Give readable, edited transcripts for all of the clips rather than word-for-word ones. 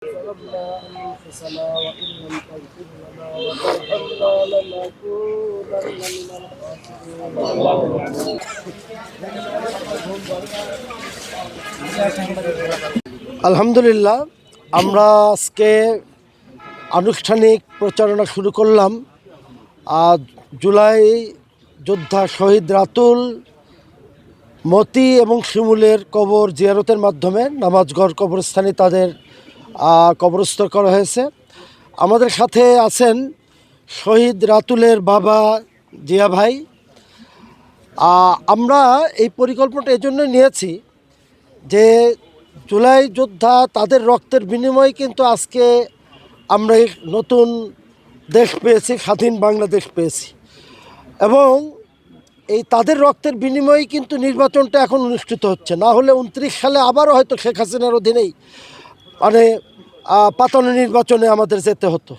ظلمنا أنفسنا وإن لم تغفر لنا وترحمنا لنكونن من الخاسرين। আলহামদুলিল্লাহ, আমরা আজকে আনুষ্ঠানিক প্রচারণা শুরু করলাম। আজ জুলাই যোদ্ধা শহীদ রাতুল, মতি এবং শিমুলের কবর জিয়ারতের মাধ্যমে নামাজগড় কবরস্থানে তাদের কবরস্থ করা হয়েছে। আমাদের সাথে আছেন শহীদ রাতুলের বাবা জিয়া ভাই। আমরা এই পরিকল্পনাটা এই জন্য নিয়েছি যে জুলাই যোদ্ধা তাদের রক্তের বিনিময়ে কিন্তু আজকে আমরা এই নতুন দেশ পেয়েছি, স্বাধীন বাংলাদেশ পেয়েছি, এবং এই তাদের রক্তের বিনিময়ে কিন্তু নির্বাচনটা এখন অনুষ্ঠিত হচ্ছে। না হলে 29 সালে আবারও হয়তো শেখ হাসিনার অধীনেই পাতানো নির্বাচনে আমাদের যেতে হতো।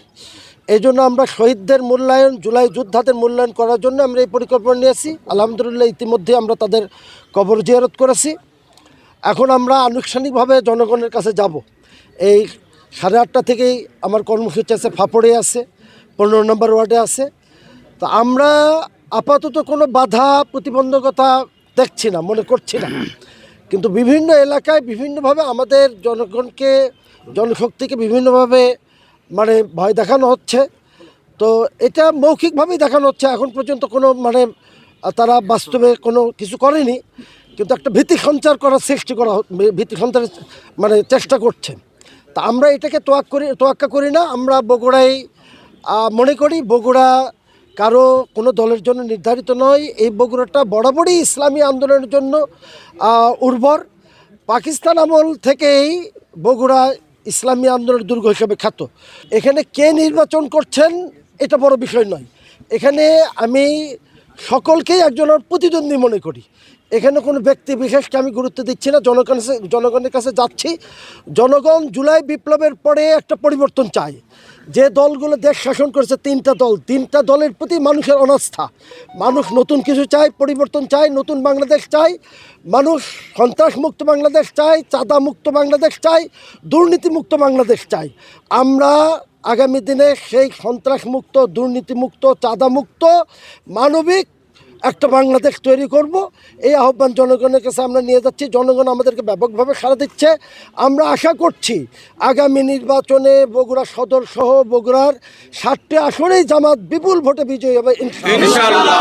এই জন্য আমরা শহীদদের মূল্যায়ন, জুলাই যোদ্ধাদের মূল্যায়ন করার জন্য আমরা এই পরিকল্পনা নিয়েছি। আলহামদুলিল্লাহ, ইতিমধ্যে আমরা তাদের কবর জিয়ারত করেছি। এখন আমরা আনুষ্ঠানিকভাবে জনগণের কাছে যাব। এই 8:30 থেকেই আমার কর্মসূচি আছে, ফাপড়ে আছে, 15 নম্বর ওয়ার্ডে আছে। তো আমরা আপাতত কোনো বাধা প্রতিবন্ধকতা দেখছি না, মনে করছি না, কিন্তু বিভিন্ন এলাকায় বিভিন্নভাবে আমাদের জনগণকে, জনশক্তিকে বিভিন্নভাবে ভয় দেখানো হচ্ছে। তো এটা মৌখিকভাবেই দেখানো হচ্ছে, এখন পর্যন্ত কোনো তারা বাস্তবে কোনো কিছু করেনি, কিন্তু একটা ভীতি সঞ্চার করার ভীতি সঞ্চারের চেষ্টা করছে। তা আমরা এটাকে তোয়াক্কা করি না। আমরা বগুড়ায় মনে করি বগুড়া কারো কোনো দলের জন্য নির্ধারিত নয়। এই বগুড়াটা বরাবরই ইসলামী আন্দোলনের জন্য উর্বর। পাকিস্তান আমল থেকেই বগুড়া ইসলামী আন্দোলনের দুর্গ হিসেবে খ্যাত। এখানে কে নির্বাচন করছেন এটা বড় বিষয় নয়। এখানে আমি সকলকেই একজনের প্রতিদ্বন্দ্বী মনে করি। এখানে কোনো ব্যক্তি বিশেষকে আমি গুরুত্ব দিচ্ছি না। জনগণের কাছে যাচ্ছি। জনগণ জুলাই বিপ্লবের পরে একটা পরিবর্তন চায়। যে দলগুলো দেশ শাসন করেছে, 3টা দলের প্রতি মানুষের অনাস্থা। মানুষ নতুন কিছু চায়, পরিবর্তন চায়, নতুন বাংলাদেশ চায়। মানুষ সন্ত্রাসমুক্ত বাংলাদেশ চায়, চাঁদামুক্ত বাংলাদেশ চায়, দুর্নীতিমুক্ত বাংলাদেশ চায়। আমরা আগামী দিনে সেই সন্ত্রাসমুক্ত, দুর্নীতিমুক্ত, চাঁদামুক্ত, মানবিক একটা বাংলাদেশ তৈরি করব। এই আহ্বান জনগণের কাছে আমরা নিয়ে যাচ্ছি। জনগণ আমাদেরকে ব্যাপকভাবে সাড়া দিচ্ছে। আমরা আশা করছি আগামী নির্বাচনে বগুড়া সদর সহ বগুড়ার 7টি আসনেই জামাত বিপুল ভোটে বিজয়ী হবে ইনশাআল্লাহ।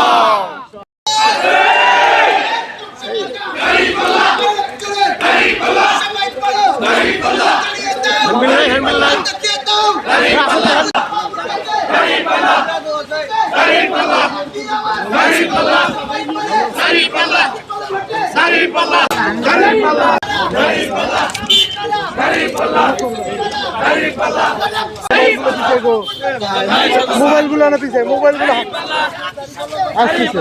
মোবাইলগুলো না পিছিয়ে, মোবাইলগুলো আসতেছে।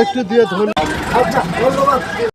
একটু দিয়ে ধন্যবাদ।